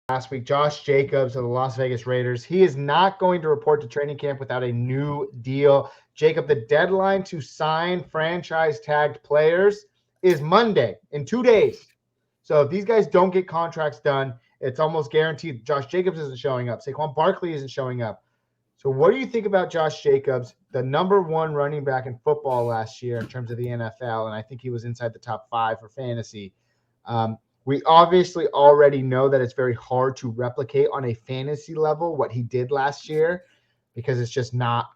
last week. Josh Jacobs of the Las Vegas Raiders. He is not going to report to training camp without a new deal. Jacob, the deadline to sign franchise tagged players is Monday in 2 days. So if these guys don't get contracts done, it's almost guaranteed Josh Jacobs isn't showing up. Saquon Barkley isn't showing up. So what do you think about Josh Jacobs, the number one running back in football last year in terms of the NFL? And I think he was inside the top 5 for fantasy. We obviously already know that it's very hard to replicate on a fantasy level what he did last year because it's just not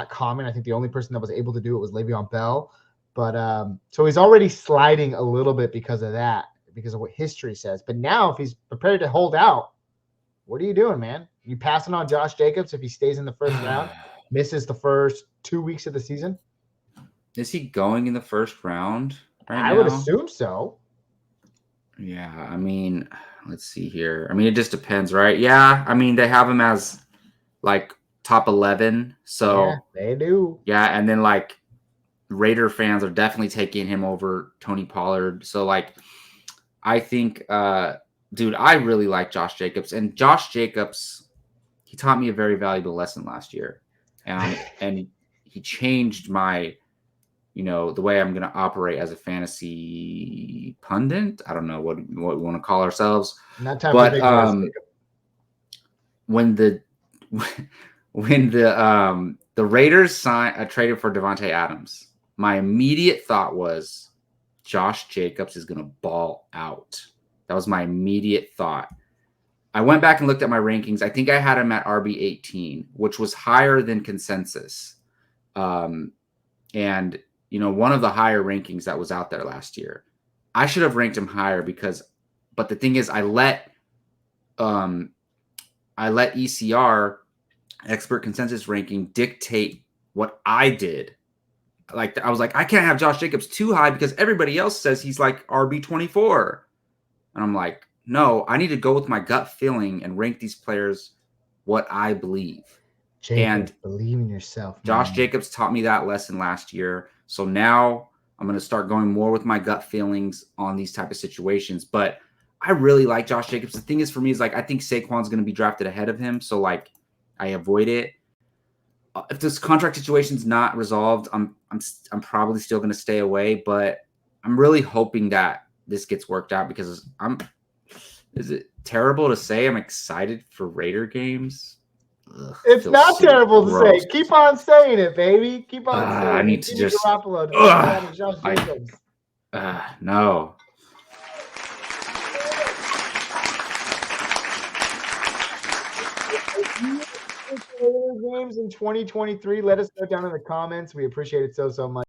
common. I think the only person that was able to do it was Le'Veon Bell. But so he's already sliding a little bit because of that, because of what history says. But now if he's prepared to hold out, what are you doing, man? You passing on Josh Jacobs if he stays in the first round, misses the first 2 weeks of the season? Is he going in the first round right now? I would assume so. Yeah, I mean, let's see here. I mean, it just depends, right? Yeah, I mean, they have him as like top 11. So yeah, they do. Yeah, and then like Raider fans are definitely taking him over Tony Pollard. So like I think dude, I really like Josh Jacobs. And Josh Jacobs, he taught me a very valuable lesson last year. And he changed my the way I'm going to operate as a fantasy pundit. I don't know what we want to call ourselves. Not time for big words, when the Raiders traded for Devontae Adams, my immediate thought was Josh Jacobs is going to ball out. That was my immediate thought. I went back and looked at my rankings. I think I had him at RB 18, which was higher than consensus. And one of the higher rankings that was out there last year. I should have ranked him higher but the thing is I let ECR, expert consensus ranking, dictate what I did. Like I was like, I can't have Josh Jacobs too high because everybody else says he's like RB 24. And I'm like, no, I need to go with my gut feeling and rank these players what I believe. And believe in yourself. Josh Jacobs taught me that lesson last year. So now I'm going to start going more with my gut feelings on these type of situations. But I really like Josh Jacobs. The thing is for me is like, I think Saquon's going to be drafted ahead of him. So like I avoid it. If this contract situation's not resolved, I'm probably still going to stay away, but I'm really hoping that this gets worked out because is it terrible to say I'm excited for Raider games? Ugh, it's not terrible to say. Keep on saying it, baby. Keep on saying it. I need to just upload. No. Games in 2023. Let us know down in the comments. We appreciate it so much.